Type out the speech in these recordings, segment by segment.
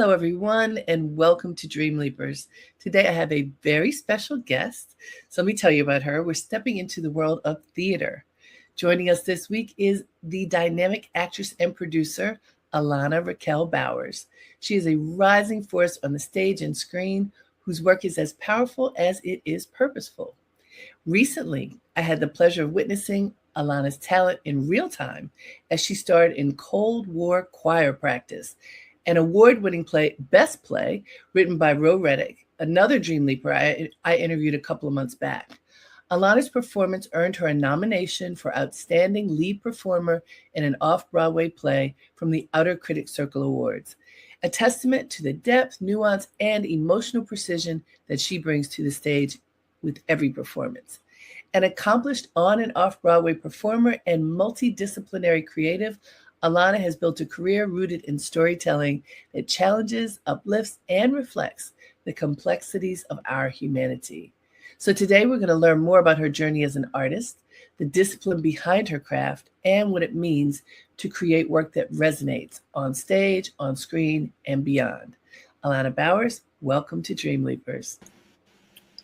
Everyone, and welcome to Dream Leapers. Today I have a very special guest. So let me tell you about her. We're stepping into the world of theater. Joining us this week is the dynamic actress and producer, Alana Raquel Bowers. She is a rising force on the stage and screen whose work is as powerful as it is purposeful. Recently, I had the pleasure of witnessing Alana's talent in real time as she starred in Cold War Choir Practice, an award-winning play, Best Play, written by Ro Reddick, another Dream Leaper I interviewed a couple of months back. Alana's performance earned her a nomination for Outstanding Lead Performer in an Off-Broadway Play from the Outer Critics Circle Awards, a testament to the depth, nuance, and emotional precision that she brings to the stage with every performance. An accomplished on and off-Broadway performer and multidisciplinary creative, Alana has built a career rooted in storytelling that challenges, uplifts, and reflects the complexities of our humanity. So today we're going to learn more about her journey as an artist, the discipline behind her craft, and what it means to create work that resonates on stage, on screen, and beyond. Alana Bowers, welcome to Dream Leapers.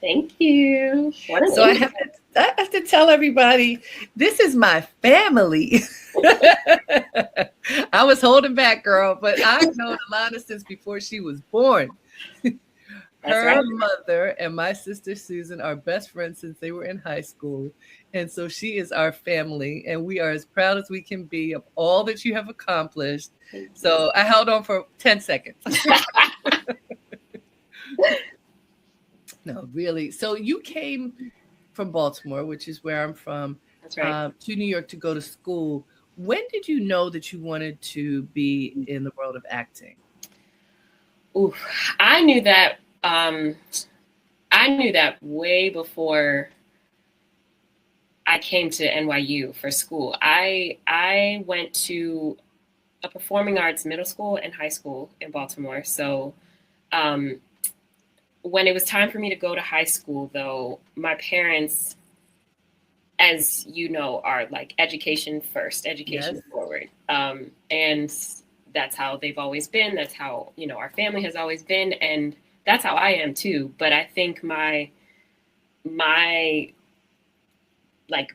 Thank you. So I have to tell everybody, this is my family. I was holding back, girl, but I've known Alana since before she was born. Her mother and my sister Susan are best friends since they were in high school. And so she is our family, and we are as proud as we can be of all that you have accomplished. So I held on for 10 seconds. No, really. So you came from Baltimore, which is where I'm from, That's right. to New York to go to school. When did you know that you wanted to be in the world of acting? Ooh, I knew that. I knew that way before I came to NYU for school. I went to a performing arts middle school and high school in Baltimore. So when it was time for me to go to high school, though, my parents, as you know, are like education first, education forward. And that's how they've always been. That's how, our family has always been. And that's how I am too. But I think my like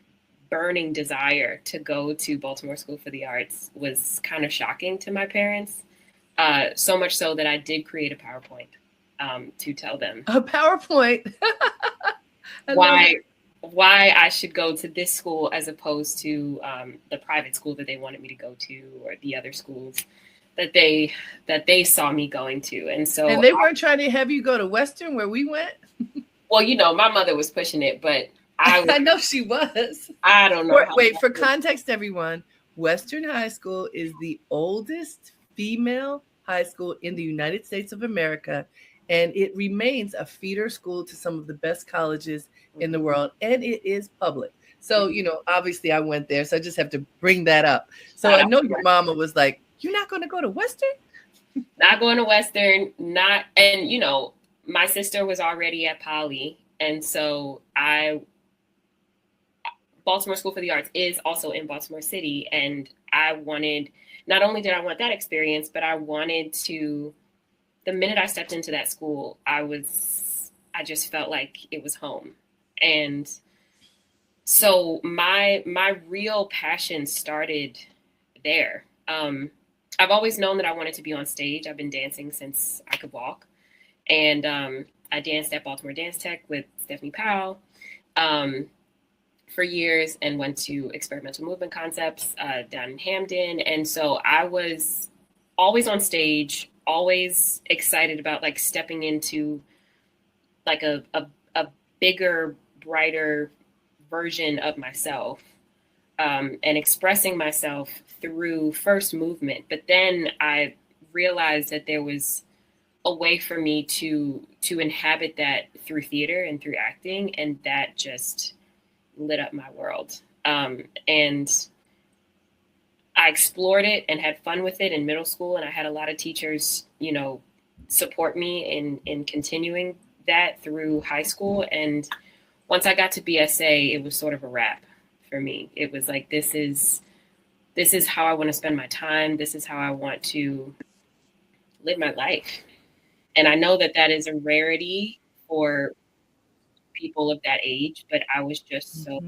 burning desire to go to Baltimore School for the Arts was kind of shocking to my parents. So much so that I did create a PowerPoint to tell them a PowerPoint why I should go to this school as opposed to the private school that they wanted me to go to, or the other schools that they saw me going to. And they weren't trying to have you go to Western where we went. Well, my mother was pushing it, but I know she was. I don't know. Wait, for context, everyone, Western High School is the oldest female high school in the United States of America. And it remains a feeder school to some of the best colleges in the world. And it is public. So, obviously I went there. So I just have to bring that up. So I know your mama was like, you're not going to go to Western? Not going to Western, and my sister was already at Poly. And so Baltimore School for the Arts is also in Baltimore City. And not only did I want that experience, but I wanted to, the minute I stepped into that school, I just felt like it was home. And so my real passion started there. I've always known that I wanted to be on stage. I've been dancing since I could walk. And I danced at Baltimore Dance Tech with Stephanie Powell for years, and went to Experimental Movement Concepts down in Hamden. And so I was always on stage, always excited about like stepping into like a bigger, brighter version of myself, and expressing myself through first movement. But then I realized that there was a way for me to inhabit that through theater and through acting. And that just lit up my world. And I explored it and had fun with it in middle school. And I had a lot of teachers, support me in continuing that through high school. And once I got to BSA, it was sort of a wrap for me. It was like, this is how I want to spend my time. This is how I want to live my life. And I know that is a rarity for people of that age, but I was just so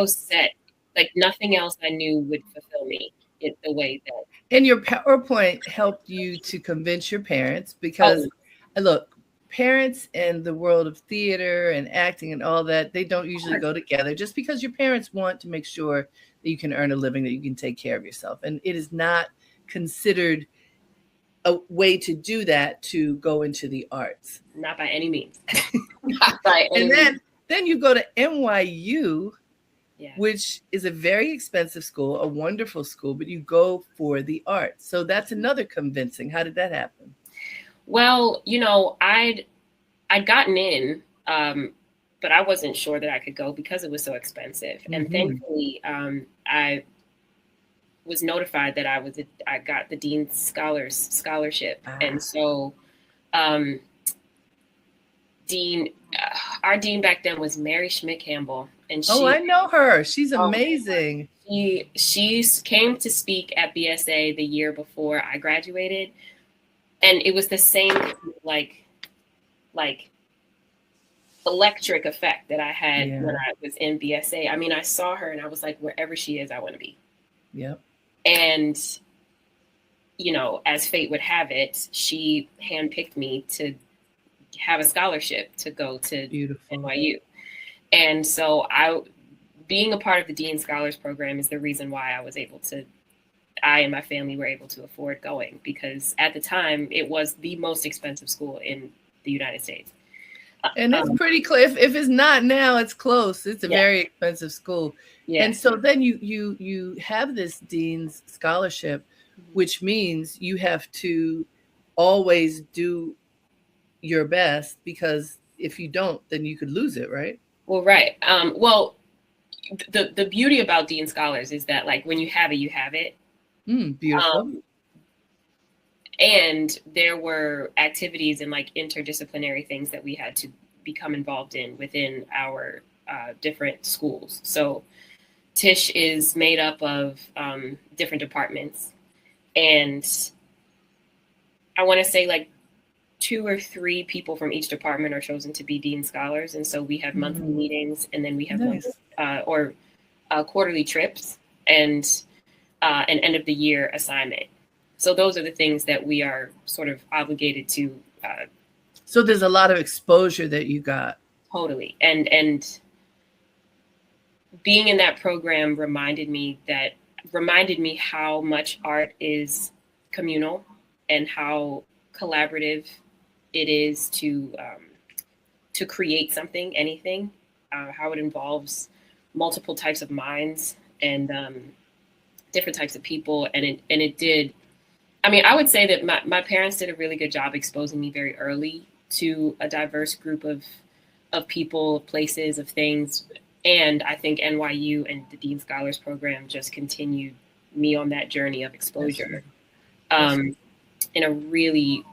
set. Like nothing else I knew would fulfill me in the way that. And your PowerPoint helped you to convince your parents, because look, parents and the world of theater and acting and all that, they don't usually go together. Just because your parents want to make sure that you can earn a living, that you can take care of yourself. And it is not considered a way to do that, to go into the arts. Not by any means. Not by any means. And then you go to NYU, which is a very expensive school, a wonderful school, but you go for the arts. So that's another convincing. How did that happen? Well, I'd gotten in, but I wasn't sure that I could go because it was so expensive. Mm-hmm. And thankfully, I was notified that I got the Dean's Scholarship. And so our dean back then was Mary Schmidt-Campbell. And I know her. She's amazing. She came to speak at BSA the year before I graduated. And it was the same like electric effect that I had when I was in BSA. I mean, I saw her and I was like, wherever she is, I want to be. Yep. And, as fate would have it, she handpicked me to have a scholarship to go to NYU. And so being a part of the Dean Scholars Program is the reason why I and my family were able to afford going, because at the time it was the most expensive school in the United States. And it's pretty clear. If it's not now, it's close. It's a very expensive school. Yeah. And so then you have this Dean's Scholarship, which means you have to always do your best, because if you don't, then you could lose it, right? Well, right. Well, the beauty about Dean Scholars is that, like, when you have it, you have it. Beautiful. And there were activities and like interdisciplinary things that we had to become involved in within our different schools. So Tisch is made up of different departments, and I want to say like 2 or 3 people from each department are chosen to be Dean Scholars. And so we have monthly meetings, and then we have quarterly trips and an end of the year assignment. So those are the things that we are sort of obligated to. So there's a lot of exposure that you got. Totally. And being in that program reminded me how much art is communal and how collaborative it is to create something, anything, how it involves multiple types of minds and different types of people. And it did. I mean, I would say that my parents did a really good job exposing me very early to a diverse group of people, places, of things. And I think NYU and the Dean Scholars Program just continued me on that journey of exposure in a really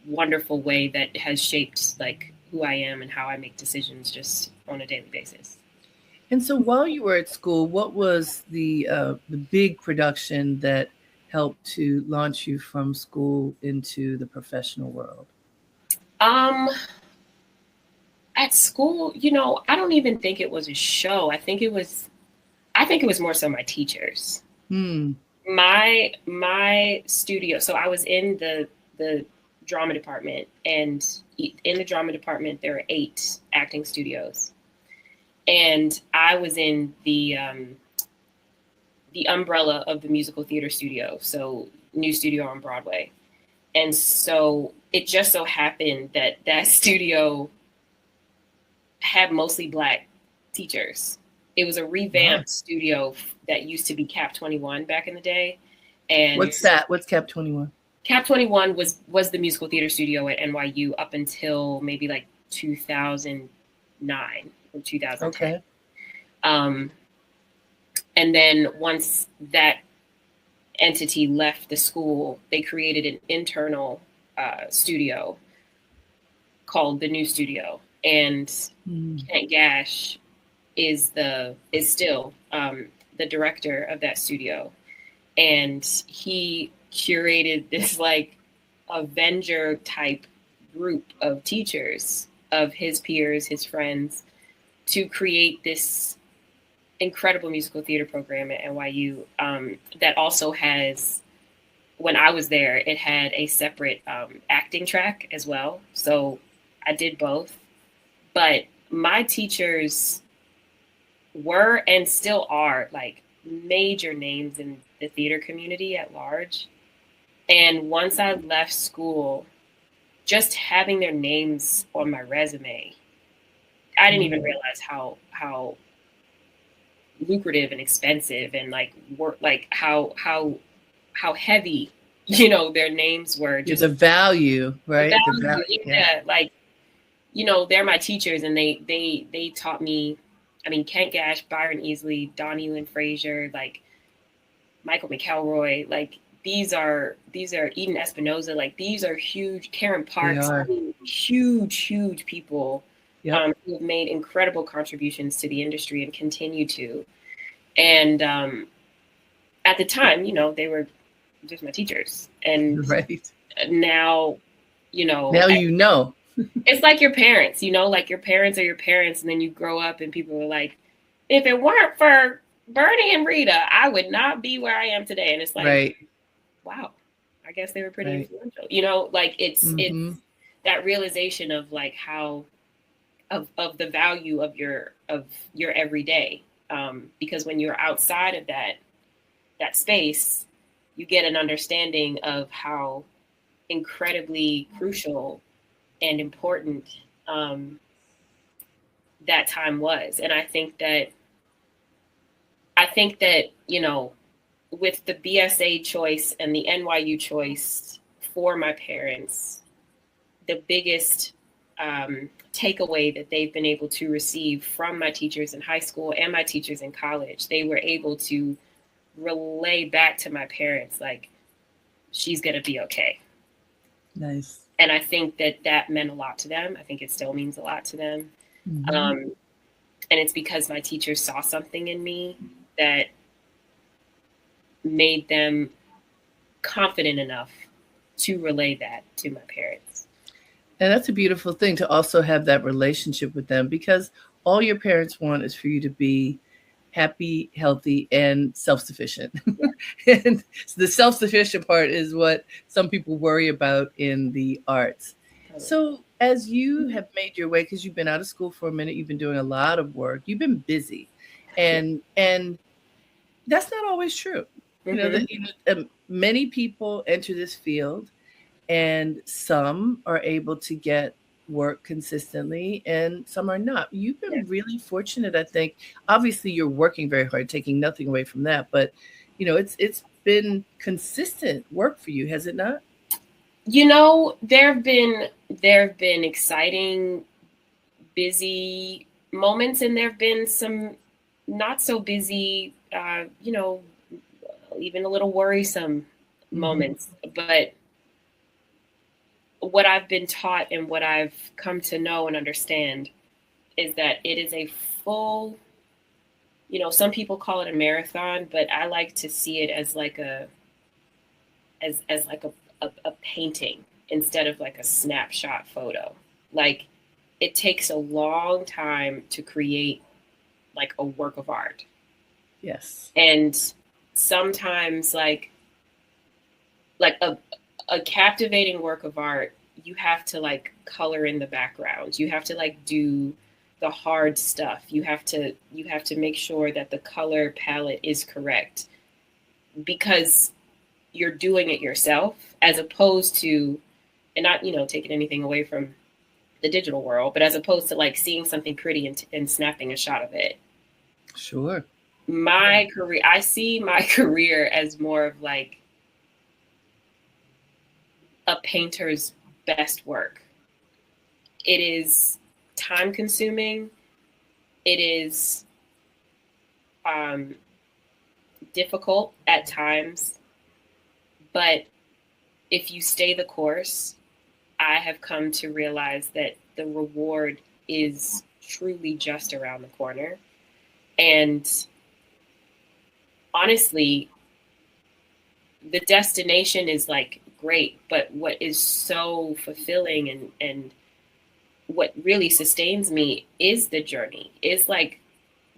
wonderful way that has shaped like who I am and how I make decisions just on a daily basis. And so while you were at school, what was the big production that helped to launch you from school into the professional world? At school, I don't even think it was a show. I think it was more so my teachers. My studio. So I was in the drama department, and in the drama department, there are 8 acting studios. And I was in the umbrella of the musical theater studio, so new studio on Broadway. And so it just so happened that studio had mostly Black teachers. It was a revamped studio that used to be Cap 21 back in the day. And what's that? What's Cap 21? Cap 21 was the musical theater studio at NYU up until maybe like 2010 2009 or 2010. Okay. And then once that entity left the school, they created an internal studio called the New Studio, and Kent Gash is still the director of that studio, and he curated this like Avenger type group of teachers, of his peers, his friends, to create this incredible musical theater program at NYU that also has, when I was there, it had a separate acting track as well. So I did both. But my teachers were and still are like major names in the theater community at large. And once I left school, just having their names on my resume, I didn't even realize how lucrative and expensive and like work, like how heavy, you know, their names were. Just the value, right? The value, yeah. Like, you know, they're my teachers, and they taught me. I mean, Kent Gash, Byron Easley, Don Elan Frazier, like Michael McElroy, like these are Eden Espinoza, like these are huge. Karen Parks, huge people. Yep. Who have made incredible contributions to the industry and continue to. And at the time, you know, they were just my teachers. And now, you know. Now you know. It's like your parents, you know, like your parents are your parents. And then you grow up and people are like, if it weren't for Bernie and Rita, I would not be where I am today. And it's like, wow, I guess they were pretty influential. You know, like it's that realization of like how of the value of your everyday, because when you're outside of that space, you get an understanding of how incredibly crucial and important that time was. And I think that you know, with the BSA choice and the NYU choice for my parents, the biggest takeaway that they've been able to receive from my teachers in high school and my teachers in college, they were able to relay back to my parents, like, she's going to be okay. Nice. And I think that meant a lot to them. I think it still means a lot to them. And it's because my teachers saw something in me that made them confident enough to relay that to my parents. And that's a beautiful thing, to also have that relationship with them, because all your parents want is for you to be happy, healthy, and self-sufficient. And the self-sufficient part is what some people worry about in the arts. So as you have made your way, because you've been out of school for a minute, you've been doing a lot of work, you've been busy, and that's not always true. You know, that many people enter this field, and some are able to get work consistently and some are not. You've been really fortunate, I think. Obviously, you're working very hard, taking nothing away from that. But, you know, it's been consistent work for you, has it not? You know, there have been exciting, busy moments, and there have been some not so busy, you know, even a little worrisome moments. But what I've been taught and what I've come to know and understand is that it is a full, you know, some people call it a marathon, but I like to see it as like a painting instead of like a snapshot photo. Like, it takes a long time to create like a work of art. Yes. And sometimes like a captivating work of art, you have to like color in the background. You have to like do the hard stuff. You have to make sure that the color palette is correct, because you're doing it yourself, as opposed to, and not, you know, taking anything away from the digital world, but as opposed to like seeing something pretty and snapping a shot of it. Sure. My career, I see my career as more of like a painter's best work. It is time consuming. It is difficult at times, but if you stay the course, I have come to realize that the reward is truly just around the corner. And honestly, the destination is like great, but what is so fulfilling and what really sustains me is the journey, is like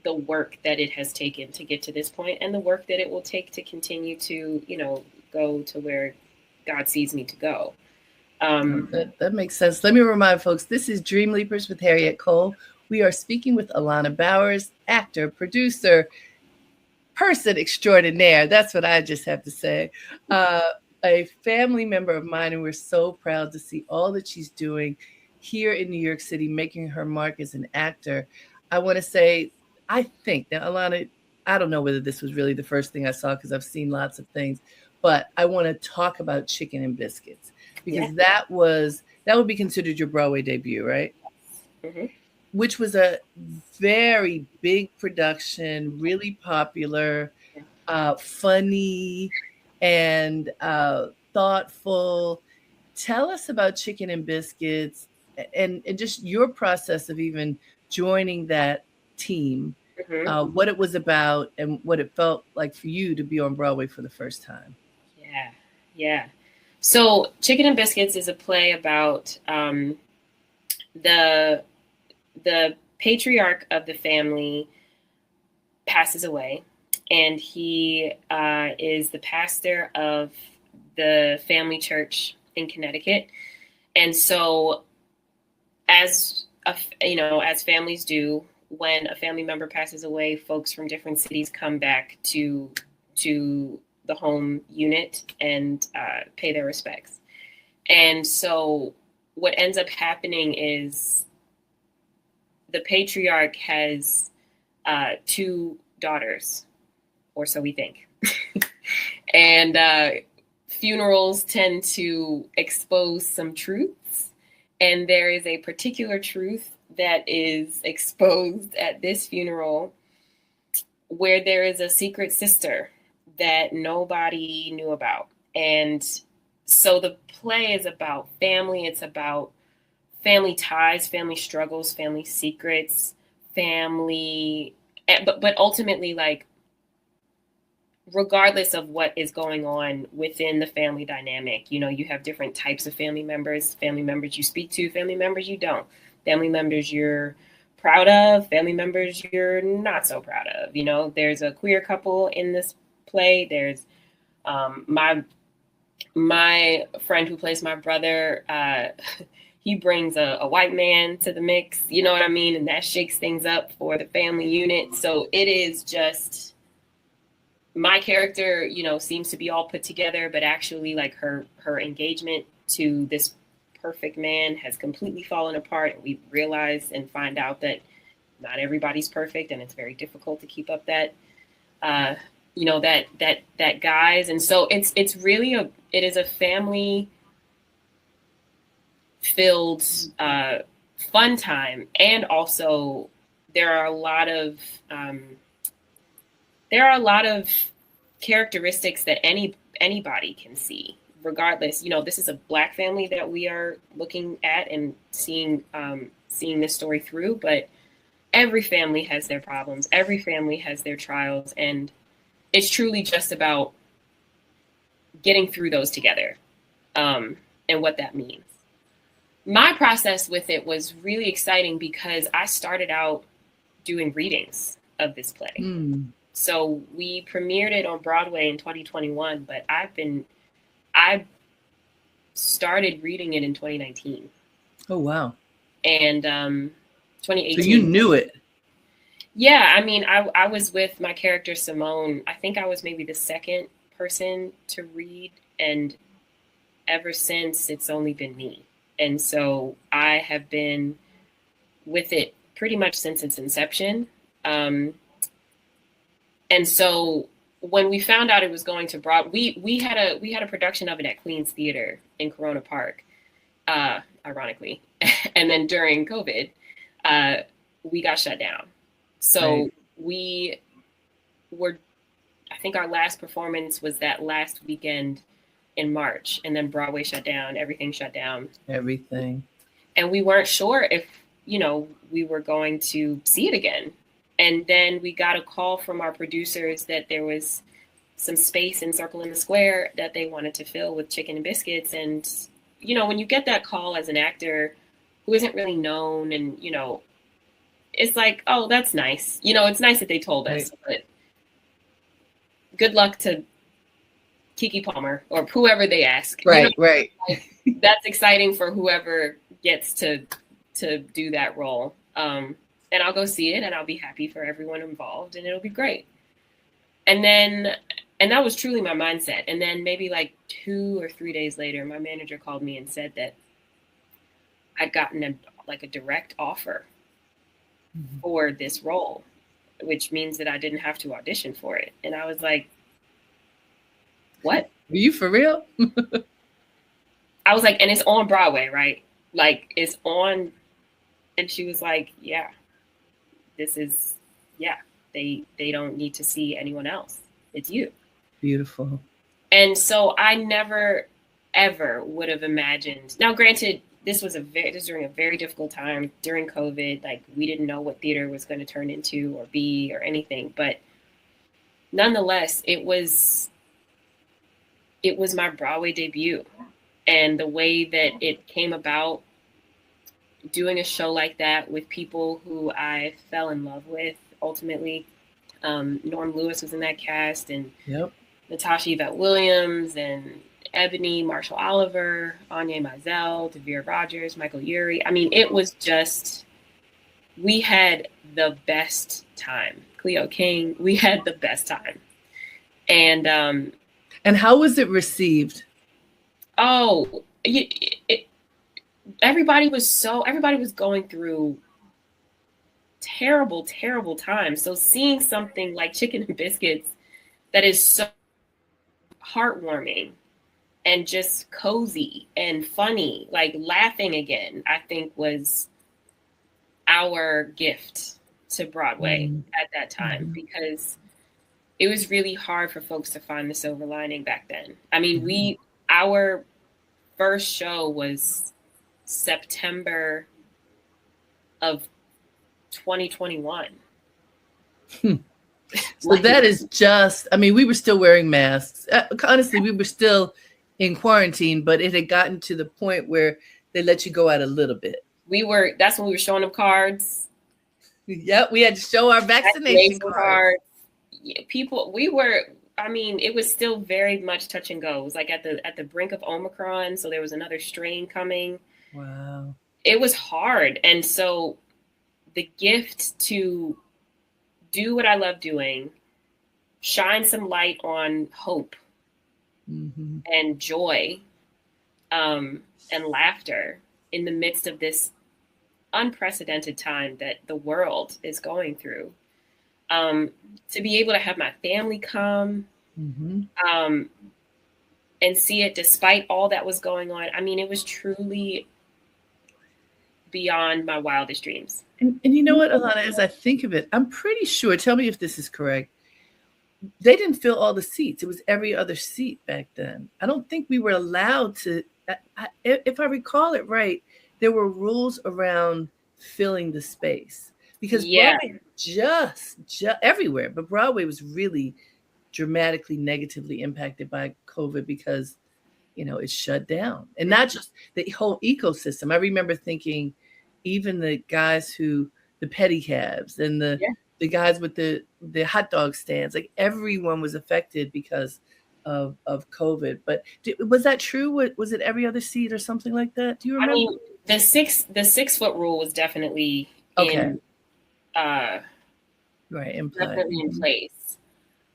the work that it has taken to get to this point and the work that it will take to continue to, go to where God sees me to go. That makes sense. Let me remind folks, this is Dream Leapers with Harriette Cole. We are speaking with Alana Bowers, actor, producer, person extraordinaire. That's what I just have to say. A family member of mine, and we're so proud to see all that she's doing here in New York City, making her mark as an actor. I want to say, I think, now, Alana, I don't know whether this was really the first thing I saw because I've seen lots of things, but I want to talk about Chicken and Biscuits because that would be considered your Broadway debut, right? Mm-hmm. Which was a very big production, really popular, funny, and thoughtful. Tell us about Chicken and Biscuits and just your process of even joining that team, what it was about and what it felt like for you to be on Broadway for the first time. Yeah. So Chicken and Biscuits is a play about the patriarch of the family passes away, and he is the pastor of the family church in Connecticut. And so as families do, when a family member passes away, folks from different cities come back to the home unit and pay their respects. And so what ends up happening is the patriarch has 2 daughters, or so we think. And funerals tend to expose some truths. And there is a particular truth that is exposed at this funeral where there is a secret sister that nobody knew about. And so the play is about family. It's about family ties, family struggles, family secrets, but ultimately, like, regardless of what is going on within the family dynamic, you have different types of family members you speak to, family members you don't, family members you're proud of, family members you're not so proud of. There's a queer couple in this play. There's my friend who plays my brother. He brings a white man to the mix, you know what I mean? And that shakes things up for the family unit. So it is just, my character, seems to be all put together, but actually, like, her engagement to this perfect man has completely fallen apart. And we realize and find out that not everybody's perfect, and it's very difficult to keep up that guise. And so it's really it is a family filled fun time, and also there are a lot of characteristics that anybody can see, regardless. This is a Black family that we are looking at and seeing this story through, but every family has their problems, every family has their trials, and it's truly just about getting through those together, and what that means. My process with it was really exciting because I started out doing readings of this play. So we premiered it on Broadway in 2021, but I started reading it in 2019. Oh, wow. And 2018. So you knew it. Yeah, I mean, I was with my character Simone. I think I was maybe the second person to read, and ever since it's only been me. And so I have been with it pretty much since its inception. And so when we found out it was going to Broadway, we had a production of it at Queen's Theater in Corona Park, ironically. And then during COVID, we got shut down. So we were, I think our last performance was that last weekend in March, and then Broadway shut down, everything shut down. Everything. And we weren't sure if, we were going to see it again. And then we got a call from our producers that there was some space in Circle in the Square that they wanted to fill with chicken and biscuits. And, when you get that call as an actor who isn't really known and, it's like, oh, that's nice. It's nice that they told us, but good luck to Keke Palmer or whoever they ask. Right. Like, that's exciting for whoever gets to do that role. And I'll go see it and I'll be happy for everyone involved and it'll be great. And that was truly my mindset. And then maybe like 2 or 3 days later, my manager called me and said that I'd gotten a direct offer for this role, which means that I didn't have to audition for it. And I was like, what? Were you for real? I was like, and it's on Broadway, right? Like it's on. And she was like, yeah, they don't need to see anyone else. It's you. Beautiful. And so I never, ever would have imagined. Now, granted, this was during a very difficult time during COVID. Like we didn't know what theater was going to turn into or be or anything. But nonetheless, it was my Broadway debut. And the way that it came about, doing a show like that with people who I fell in love with, ultimately. Norm Lewis was in that cast, and Natasha Yvette Williams, and Ebony Marshall Oliver, Anya Mizell, Devere Rogers, Michael Urie. I mean, it was just, we had the best time. Cleo King, we had the best time. And how was it received? Oh, everybody was going through terrible, terrible times. So seeing something like Chicken and Biscuits that is so heartwarming and just cozy and funny, like laughing again, I think was our gift to Broadway at that time, because it was really hard for folks to find the silver lining back then. I mean, our first show was September of 2021. So that is just, I mean, we were still wearing masks. Honestly, we were still in quarantine, but it had gotten to the point where they let you go out a little bit. That's when we were showing them cards. Yep, we had to show our vaccination cards. Yeah, it was still very much touch and go. It was like at the brink of Omicron, so there was another strain coming. Wow. It was hard. And so the gift to do what I love doing, shine some light on hope and joy and laughter in the midst of this unprecedented time that the world is going through. To be able to have my family come and see it despite all that was going on. I mean, it was truly beyond my wildest dreams. And you know what, Alana, as I think of it, I'm pretty sure, tell me if this is correct, they didn't fill all the seats. It was every other seat back then. I don't think we were allowed to, if I recall it right, there were rules around filling the space. Because Broadway just everywhere, but Broadway was really dramatically negatively impacted by COVID because, it shut down. And not just the whole ecosystem. I remember thinking even the guys the pedicabs and the guys with the hot dog stands, like everyone was affected because of COVID. But was that true? Was it every other seat or something like that? Do you remember? I mean, the 6 foot rule was definitely in place.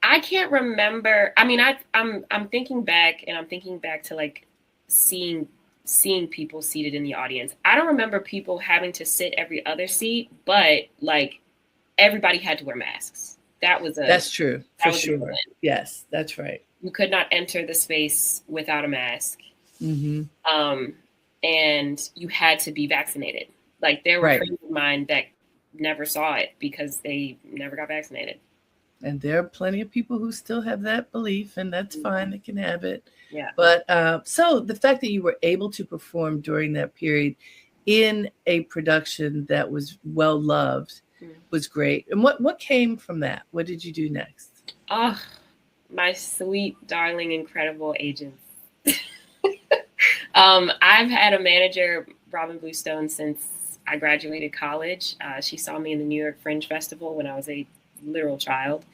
I can't remember. I mean, I'm thinking back to like seeing people seated in the audience. I don't remember people having to sit every other seat, but like everybody had to wear masks. That's true. For sure. Yes, that's right. You could not enter the space without a mask. And you had to be vaccinated. Like there were Right. friends of mine that never saw it because they never got vaccinated. And there are plenty of people who still have that belief, and that's fine. They can have it. Yeah. But so the fact that you were able to perform during that period in a production that was well loved was great. And what came from that? What did you do next? Oh, my sweet, darling, incredible agents. I've had a manager, Robin Bluestone, since I graduated college. She saw me in the New York Fringe Festival when I was a literal child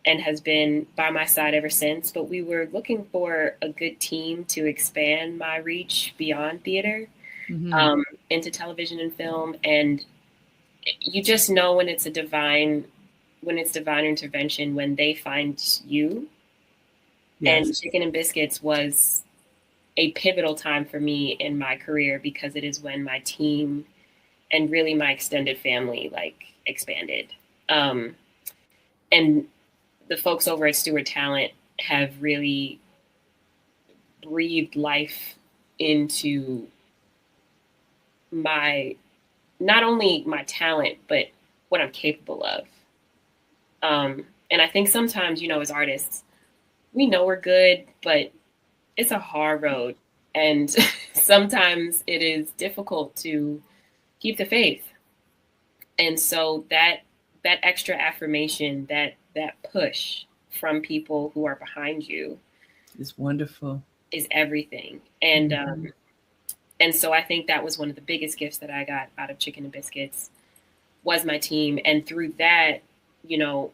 and has been by my side ever since. But we were looking for a good team to expand my reach beyond theater into television and film. And you just know when it's divine intervention, when they find you. Yes. And Chicken and Biscuits was a pivotal time for me in my career because it is when my team and really my extended family like expanded. And the folks over at Stewart Talent have really breathed life into not only my talent, but what I'm capable of. And I think sometimes, as artists, we know we're good, but it's a hard road. And sometimes it is difficult to keep the faith. And so that extra affirmation, that push from people who are behind you is wonderful, is everything. And and so I think that was one of the biggest gifts that I got out of Chicken and Biscuits was my team. And through that,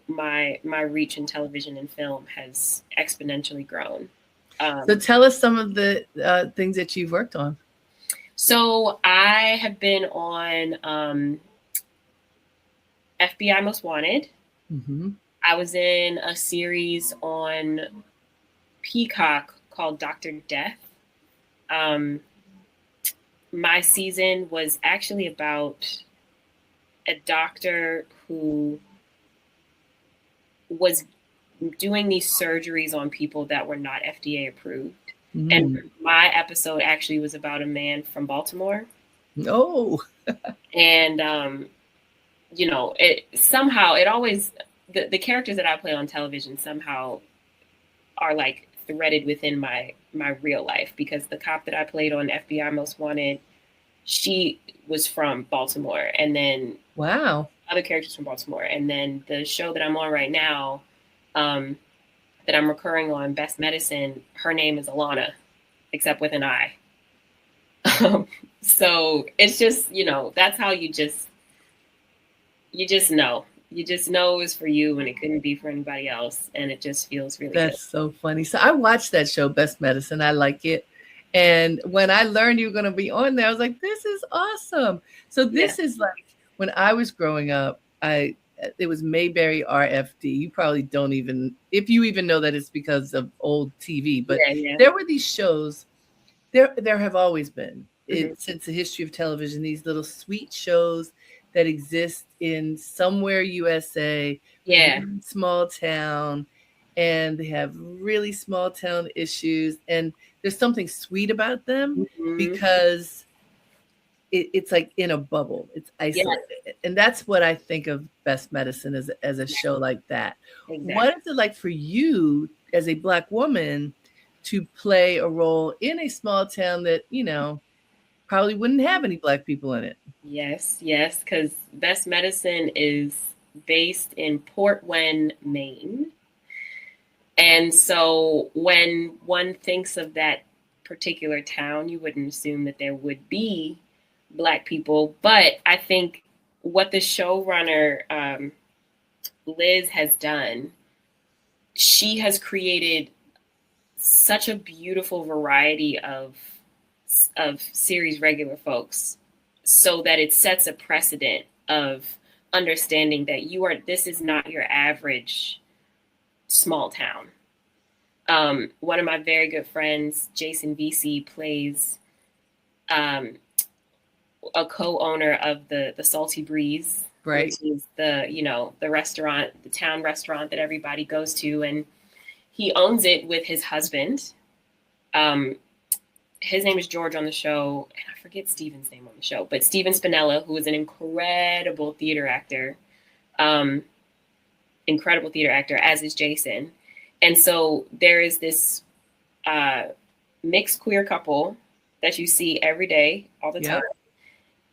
my reach in television and film has exponentially grown. So tell us some of the things that you've worked on. So I have been on FBI Most Wanted. Mm-hmm. I was in a series on Peacock called Dr. Death. My season was actually about a doctor who was doing these surgeries on people that were not FDA approved. Mm. And my episode actually was about a man from Baltimore. Oh. And, it always, the characters that I play on television somehow are like threaded within my real life, because the cop that I played on FBI Most Wanted, she was from Baltimore. And then wow, other characters from Baltimore. And then the show that I'm on right now, that I'm recurring on, Best Medicine, her name is Alana, except with an I. So it's just, that's how you just know. You just know it was for you and it couldn't be for anybody else. And it just feels really good. That's so funny. So I watched that show, Best Medicine. I like it. And when I learned you were going to be on there, I was like, this is awesome. So this is like, when I was growing up, it was Mayberry RFD. You probably don't even, if you even know that it's because of old TV, but there were these shows, there have always been, since the history of television, these little sweet shows that exist in somewhere USA, small town, and they have really small town issues. And there's something sweet about them because it's like in a bubble. It's isolated. Yeah. And that's what I think of Best Medicine as a show like that. Exactly. What is it like for you as a Black woman to play a role in a small town that, probably wouldn't have any Black people in it? Yes, because Best Medicine is based in Port Wayne, Maine. And so when one thinks of that particular town, you wouldn't assume that there would be Black people. But I think what the showrunner, Liz, has done, she has created such a beautiful variety of series regular folks, so that it sets a precedent of understanding that this is not your average small town. One of my very good friends, Jason VC, plays a co-owner of the Salty Breeze, right, which is the restaurant, the town restaurant that everybody goes to, and he owns it with his husband. his name is George on the show, and I forget Steven's name on the show, but Steven Spinella, who is an incredible theater actor, as is Jason. And so there is this mixed queer couple that you see every day, all the time.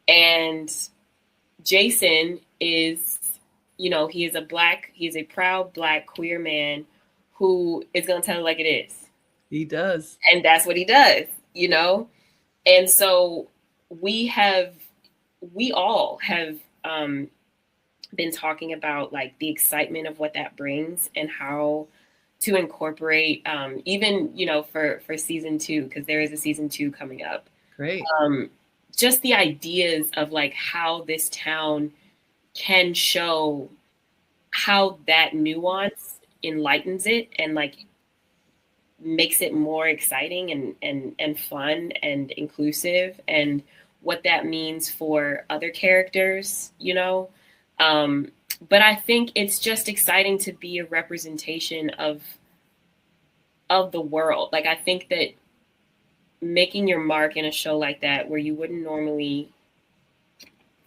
And Jason is, he is a proud Black queer man who is going to tell it like it is. He does. And that's what he does, And so we all have been talking about like the excitement of what that brings and how to incorporate even, for season 2, because there is a season 2 coming up. Great. Just the ideas of like how this town can show how that nuance enlightens it and like makes it more exciting and fun and inclusive, and what that means for other characters, But I think it's just exciting to be a representation of the world. Like, I think that making your mark in a show like that, where you wouldn't normally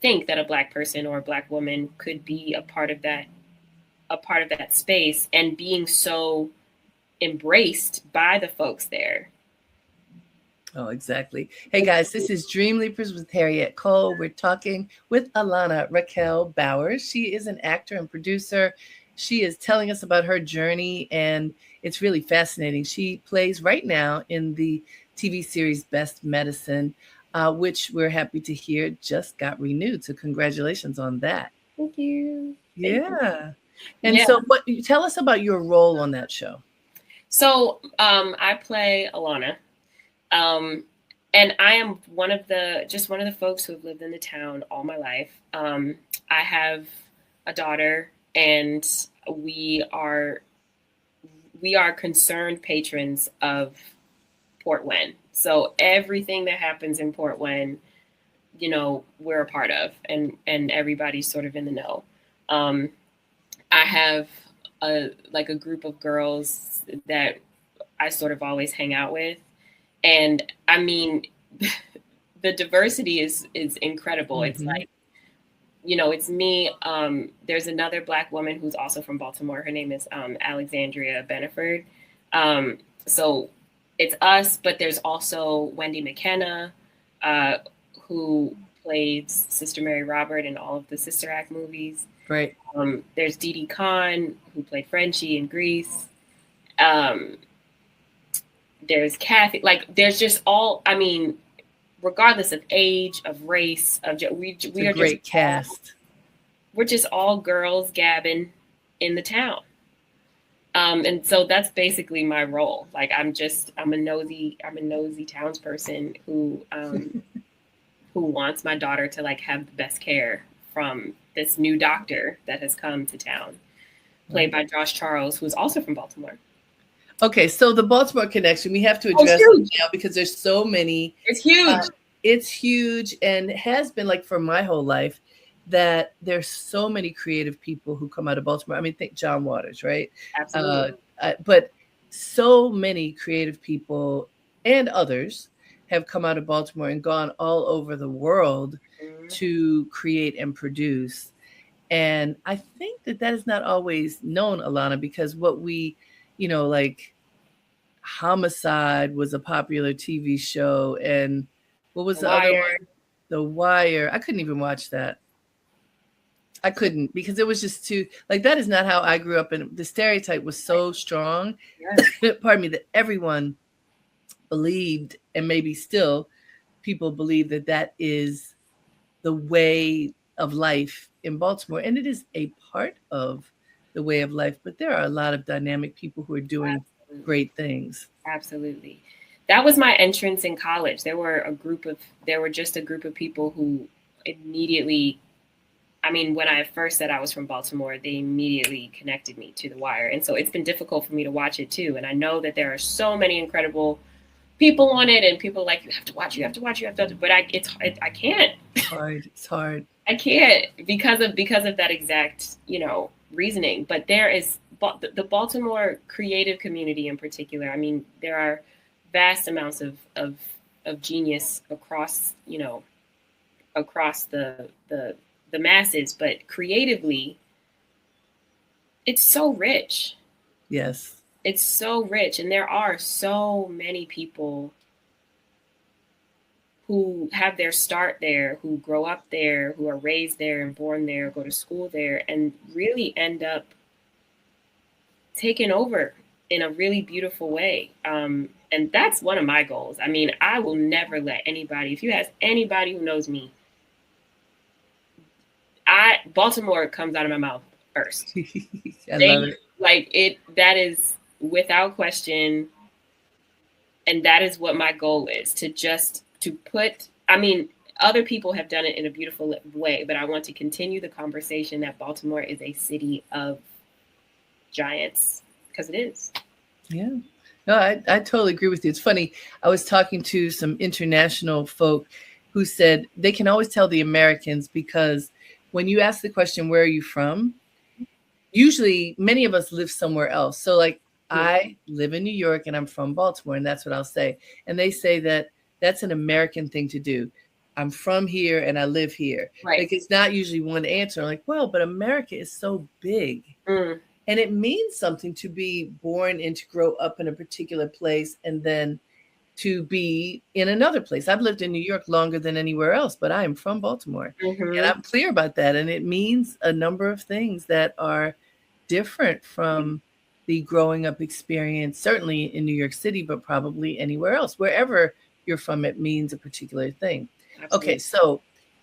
think that a Black person or a Black woman could be a part of that space, and being so embraced by the folks there. Oh, exactly. Hey guys, this is Dream Leapers with Harriette Cole. We're talking with Alana Raquel Bowers. She is an actor and producer. She is telling us about her journey, and it's really fascinating. She plays right now in the TV series Best Medicine, which we're happy to hear just got renewed. So congratulations on that. Thank you. Yeah. And so tell us about your role on that show. So I play Alana. And I am one of the folks who have lived in the town all my life. I have a daughter, and we are concerned patrons of Port Wayne. So everything that happens in Port Wayne, we're a part of, and everybody's sort of in the know. I have a group of girls that I sort of always hang out with. And I mean, the diversity is incredible. Mm-hmm. It's like, it's me. There's another Black woman who's also from Baltimore. Her name is Alexandria Beneford. So it's us, but there's also Wendy McKenna, who plays Sister Mary Robert in all of the Sister Act movies. Right. There's Dee Dee Khan, who played Frenchie in Grease. There's Kathy. Like, there's just regardless of age, of race, we are a great cast. We're just all girls gabbing in the town. And so that's basically my role. Like, I'm a nosy townsperson who wants my daughter to like have the best care from this new doctor that has come to town, played by Josh Charles, who's also from Baltimore. Okay, so the Baltimore connection, we have to address it now because there's so many. It's huge. It's huge, and has been like for my whole life that there's so many creative people who come out of Baltimore. I mean, think John Waters, right? Absolutely. But so many creative people and others have come out of Baltimore and gone all over the world to create and produce. And I think that is not always known, Alana, because what we, like Homicide was a popular TV show. And what was the other one? The Wire. I couldn't even watch that. I couldn't, because it was just too, like, that is not how I grew up. And the stereotype was so strong, pardon me, that everyone believed, and maybe still people believe that is the way of life in Baltimore. And it is a part of the way of life, but there are a lot of dynamic people who are doing great things. Absolutely. That was my entrance in college. There were just a group of people who immediately, when I first said I was from Baltimore, they immediately connected me to The Wire. And so it's been difficult for me to watch it too. And I know that there are so many incredible people on it, and people like, you have to watch, but I can't. It's hard. I can't because of that exact, reasoning. But there is the Baltimore creative community in particular. There are vast amounts of of genius across, across the masses, but creatively, it's so rich. Yes. It's so rich. And there are so many people who have their start there, who grow up there, who are raised there and born there, go to school there, and really end up taking over in a really beautiful way. And that's one of my goals. I mean, I will never let anybody, if you ask anybody who knows me, Baltimore comes out of my mouth first. I love it. Like it, that is without question. And that is what my goal is, to put, I mean, other people have done it in a beautiful way, but I want to continue the conversation that Baltimore is a city of giants, because it is. Yeah. No, I totally agree with you. It's funny. I was talking to some international folk who said they can always tell the Americans because when you ask the question, where are you from? Usually many of us live somewhere else. So like I live in New York and I'm from Baltimore, and that's what I'll say. And they say that that's an American thing to do. I'm from here and I live here. Right. Like it's not usually one answer. I'm like, well, but America is so big. And it means something to be born and to grow up in a particular place and then to be in another place. I've lived in New York longer than anywhere else, but I am from Baltimore. And I'm clear about that. And it means a number of things that are different from the growing up experience, certainly in New York City, but probably anywhere else. Wherever you're from, it means a particular thing. Absolutely. Okay, so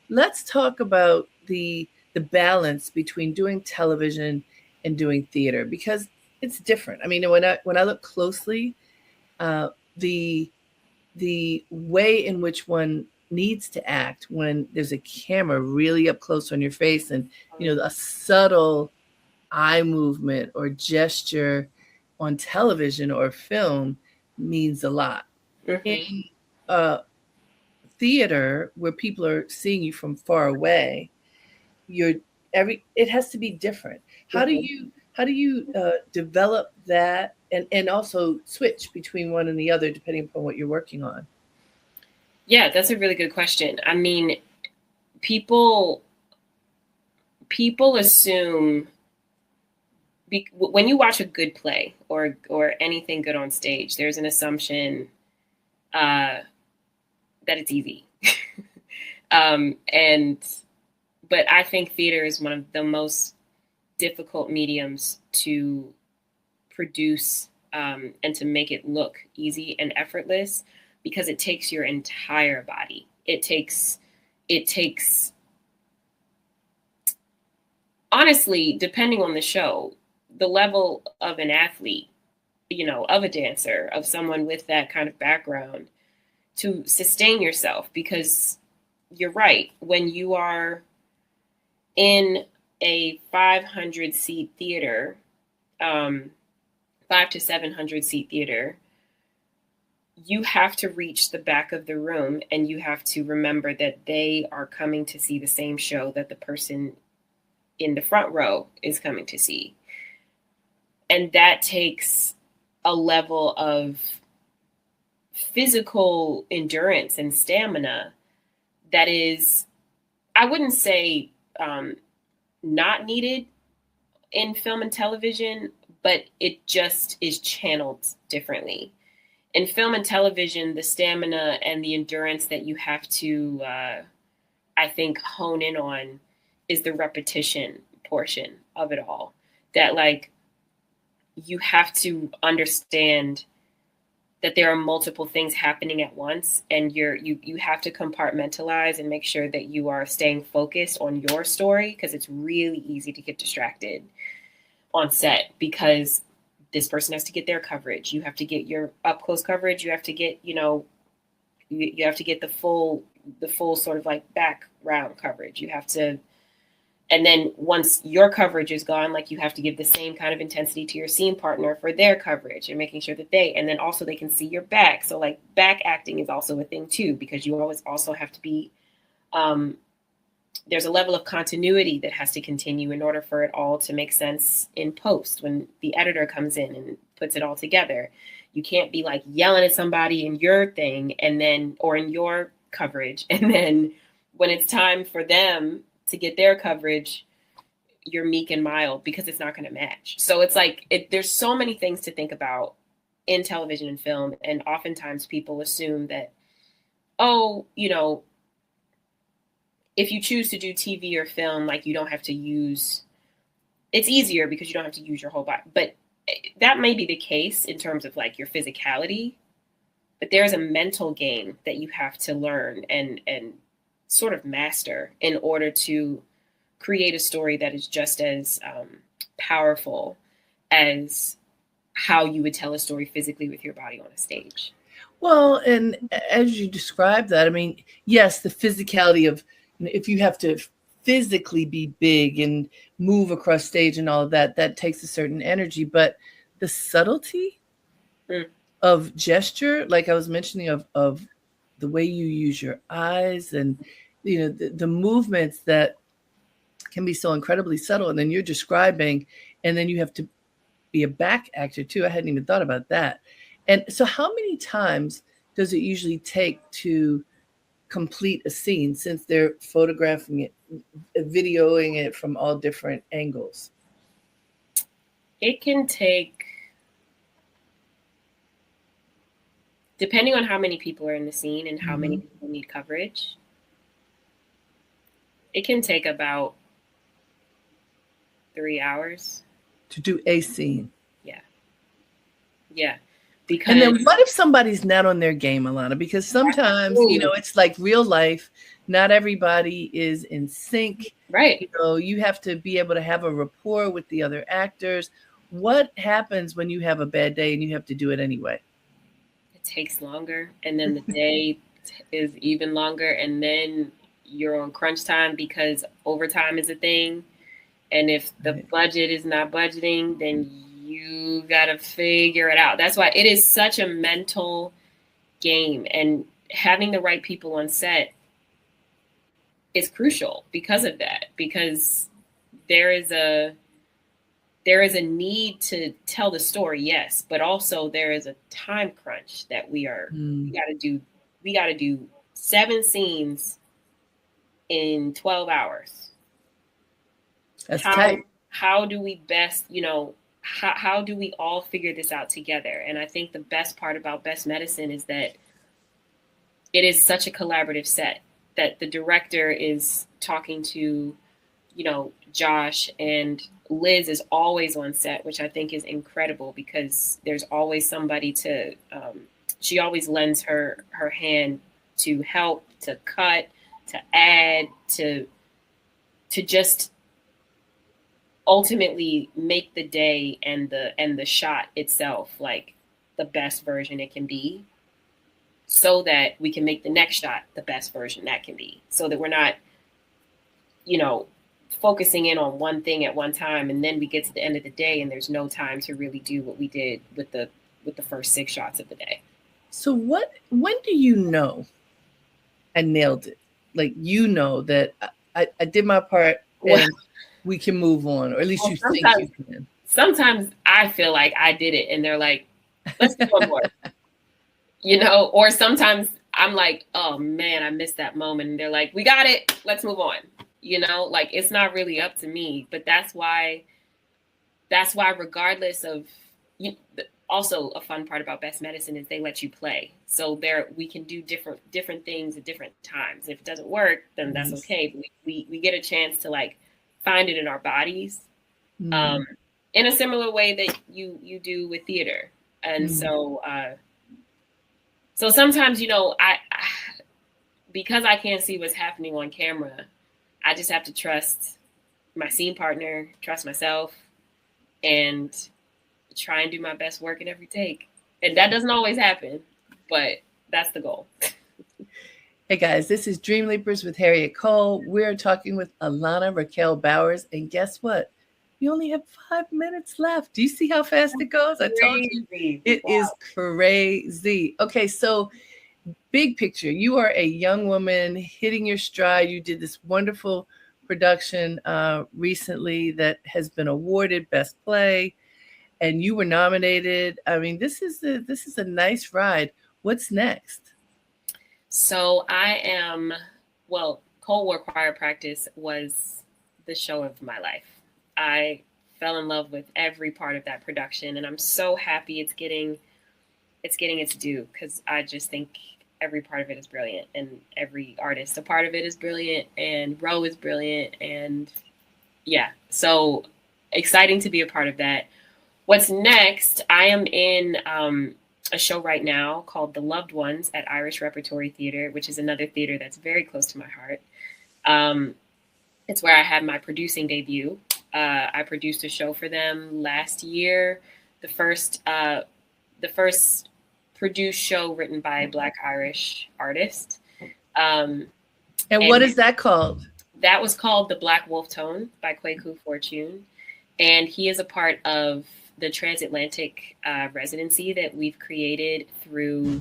let's talk about the balance between doing television and doing theater, because it's different. I mean, when I look closely, the way in which one needs to act when there's a camera really up close on your face, and a subtle eye movement or gesture on television or film means a lot. In theater, where people are seeing you from far away, it has to be different. How do you develop that and also switch between one and the other depending upon what you're working on? Yeah, that's a really good question. I mean, people assume when you watch a good play or anything good on stage, there's an assumption that it's easy. But I think theater is one of the most difficult mediums to produce and to make it look easy and effortless, because it takes your entire body. It takes honestly, depending on the show, the level of an athlete, of a dancer, of someone with that kind of background, to sustain yourself. Because you're right, when you are in a 500 seat theater, 500 to 700 seat theater, you have to reach the back of the room and you have to remember that they are coming to see the same show that the person in the front row is coming to see. And that takes a level of physical endurance and stamina that is, I wouldn't say not needed in film and television, but it just is channeled differently. In film and television, the stamina and the endurance that you have to, I think, hone in on is the repetition portion of it all. That, like, you have to understand that there are multiple things happening at once, and you have to compartmentalize and make sure that you are staying focused on your story, because it's really easy to get distracted on set, because this person has to get their coverage. You have to get your up close coverage. You have to get, you have to get the full sort of like background coverage. You have to, and then once your coverage is gone, like, you have to give the same kind of intensity to your scene partner for their coverage, and making sure that and then also they can see your back. So, like, back acting is also a thing too, because you always also have to be, there's a level of continuity that has to continue in order for it all to make sense in post. When the editor comes in and puts it all together, You can't be like yelling at somebody in your thing and then, or in your coverage. And then when it's time for them to get their coverage, you're meek and mild because it's not going to match. So it's like, there's so many things to think about in television and film. And oftentimes people assume that, oh, you know, if you choose to do TV or film, like you don't have to use, it's easier because you don't have to use your whole body. But that may be the case in terms of like your physicality, but there's a mental game that you have to learn and sort of master in order to create a story that is just as powerful as how you would tell a story physically with your body on a stage. Well, and as you described that, I mean, yes, the physicality of, if you have to physically be big and move across stage and all of that, that takes a certain energy, but the subtlety of gesture, like I was mentioning, of the way you use your eyes and, you know, the movements that can be so incredibly subtle. And then you're describing, and then you have to be a back actor too. I hadn't even thought about that. And so how many times does it usually take to complete a scene, since they're photographing it, videoing it from all different angles? It can take, depending on how many people are in the scene and how many people need coverage, it can take about 3 hours to do a scene. Yeah. Because, and then what if somebody's not on their game, Alana? Because sometimes, you know, it's like real life. Not everybody is in sync. Right. You know, you have to be able to have a rapport with the other actors. What happens when you have a bad day and you have to do it anyway? It takes longer. And then the day is even longer. And then you're on crunch time because overtime is a thing. And if the budget is not budgeting, then you got to figure it out. That's why it is such a mental game. And having the right people on set is crucial because of that. Because there is a need to tell the story, yes, but also there is a time crunch that we got to do 7 scenes in 12 hours. That's tight. How do we best, you know, how do we all figure this out together? And I think the best part about Best Medicine is that it is such a collaborative set, that the director is talking to, you know, Josh, and Liz is always on set, which I think is incredible because there's always somebody to, she always lends her hand to help, to cut, to add, to just ultimately make the day and the shot itself like the best version it can be, so that we can make the next shot the best version that can be, so that we're not, you know, focusing in on one thing at one time and then we get to the end of the day and there's no time to really do what we did with the first 6 shots of the day. So when do you know I nailed it? Like, you know that I did my part and we can move on, or at least you think you can. Sometimes I feel like I did it and they're like, let's do one more. You know, or sometimes I'm like, oh man, I missed that moment. And they're like, we got it, let's move on. You know, like it's not really up to me, but that's why regardless of, also a fun part about Best Medicine is they let you play. So we can do different things at different times. If it doesn't work, then that's okay. But we get a chance to like find it in our bodies, in a similar way that you do with theater. And so sometimes, you know, I because I can't see what's happening on camera, I just have to trust my scene partner, trust myself, and try and do my best work in every take. And that doesn't always happen, but that's the goal. Hey guys, this is Dream Leapers with Harriette Cole. We're talking with Alana Raquel Bowers, and guess what? We only have 5 minutes left. Do you see how fast it goes? I told you it is crazy. Okay, so big picture. You are a young woman hitting your stride. You did this wonderful production recently that has been awarded Best Play. and you were nominated. I mean, this is a nice ride. What's next? So Cold War Choir Practice was the show of my life. I fell in love with every part of that production, and I'm so happy it's getting its due, because I just think every part of it is brilliant, and every artist a part of it is brilliant, and Ro is brilliant, and yeah, so exciting to be a part of that. What's next? I am in a show right now called The Loved Ones at Irish Repertory Theater, which is another theater that's very close to my heart. It's where I had my producing debut. I produced a show for them last year, the first produced show written by a Black Irish artist. And what is that called? That was called The Black Wolf Tone by Kwaku Fortune. And he is a part of the transatlantic residency that we've created through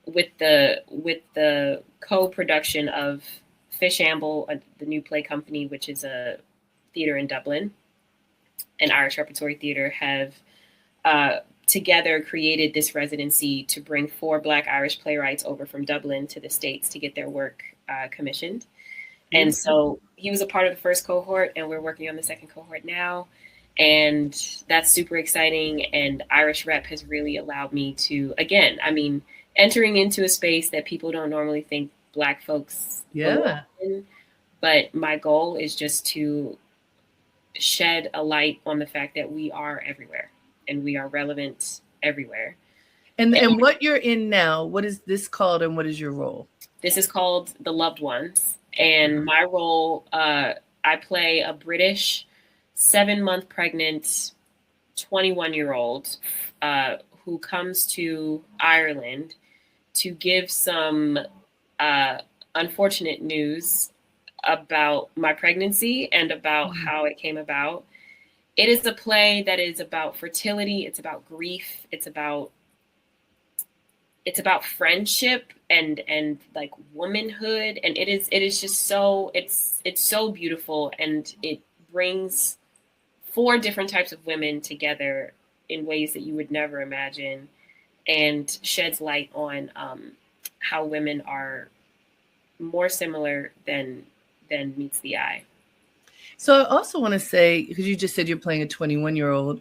with the co-production of Fish Amble, the new play company, which is a theater in Dublin, and Irish Repertory Theater have together created this residency to bring 4 Black Irish playwrights over from Dublin to the States to get their work commissioned. And so he was a part of the first cohort, and we're working on the second cohort now. And that's super exciting. And Irish Rep has really allowed me to, again, I mean, entering into a space that people don't normally think Black folks belong in. But my goal is just to shed a light on the fact that we are everywhere, and we are relevant everywhere. And what you're in now, what is this called, and what is your role? This is called The Loved Ones. And my role, I play a British 7-month pregnant 21-year-old who comes to Ireland to give some unfortunate news about my pregnancy and about how it came about. It is a play that is about fertility. It's about grief. It's about friendship and like womanhood. And it is just so, it's so beautiful. And it brings 4 different types of women together in ways that you would never imagine, and sheds light on how women are more similar than meets the eye. So I also want to say, because you just said you're playing a 21-year-old,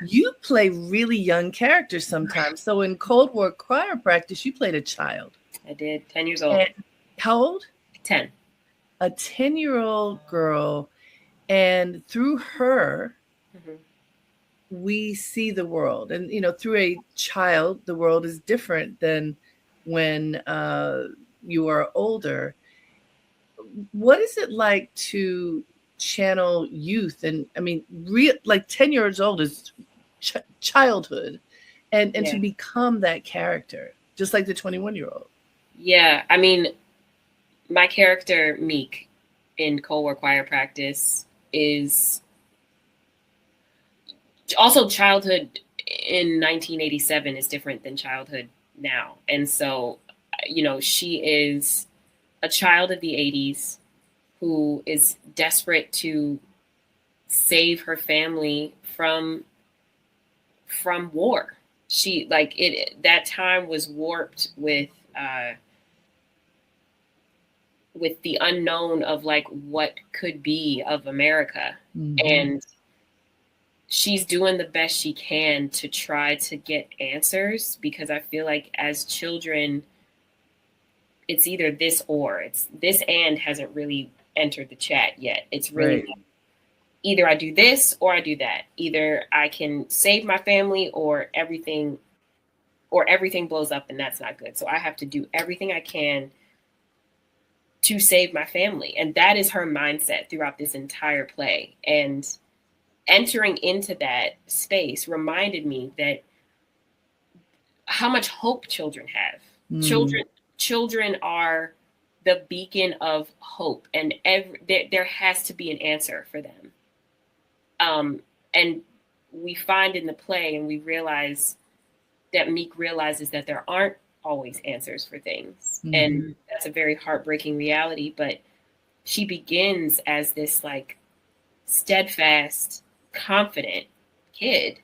you play really young characters sometimes. So in Cold War Choir Practice, you played a child. I did, 10 years old. And how old? 10. A 10-year-old girl. And through her, we see the world. And, you know, through a child, the world is different than when you are older. What is it like to channel youth? And I mean, like 10 years old is childhood, and to become that character, just like the 21-year-old. Yeah, I mean, my character Meek in Cold War Choir Practice is also childhood in 1987 is different than childhood now. And so, you know, she is a child of the 80s who is desperate to save her family from war. She that time was warped with the unknown of like what could be of America. And she's doing the best she can to try to get answers, because I feel like as children, it's either this or it's this, and hasn't really entered the chat yet. It's really like, either I do this or I do that. Either I can save my family or everything blows up, and that's not good. So I have to do everything I can to save my family. And that is her mindset throughout this entire play. And entering into that space reminded me that how much hope children have. Children are the beacon of hope, and there has to be an answer for them. And we find in the play, and we realize that Meek realizes that there aren't always answers for things. And that's a very heartbreaking reality, but she begins as this like steadfast, confident kid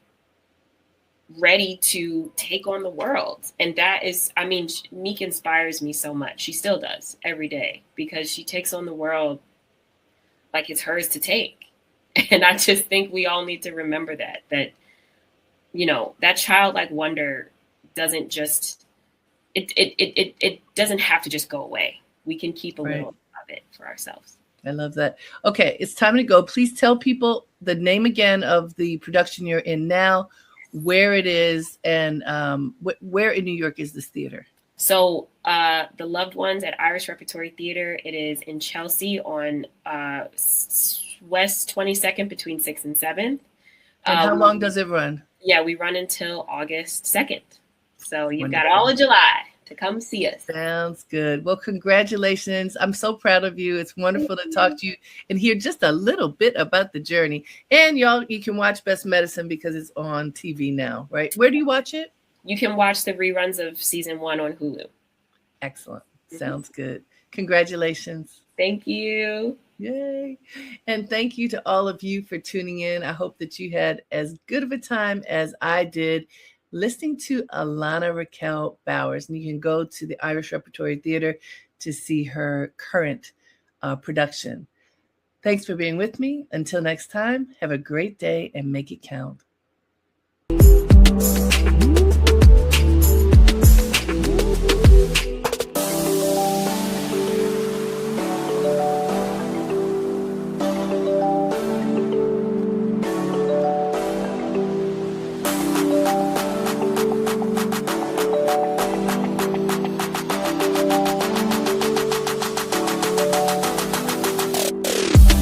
ready to take on the world. And that is, I mean, Meek inspires me so much. She still does every day because she takes on the world like it's hers to take. And I just think we all need to remember that, you know, that childlike wonder doesn't just, it doesn't have to just go away. We can keep a little of it for ourselves. I love that. Okay, it's time to go. Please tell people the name again of the production you're in now, where it is, and where in New York is this theater? So The Loved Ones at Irish Repertory Theater. It is in Chelsea on West 22nd between 6th and 7th. And how long does it run? Yeah, we run until August 2nd. So you've got all of July to come see us. Sounds good. Well, congratulations. I'm so proud of you. It's wonderful to talk to you and hear just a little bit about the journey. And y'all, you can watch Best Medicine because it's on TV now, right? Where do you watch it? You can watch the reruns of season 1 on Hulu. Excellent. Sounds good. Congratulations. Thank you. Yay. And thank you to all of you for tuning in. I hope that you had as good of a time as I did listening to Alana Raquel Bowers. And you can go to the Irish Repertory Theater to see her current production. Thanks for being with me. Until next time, have a great day and make it count.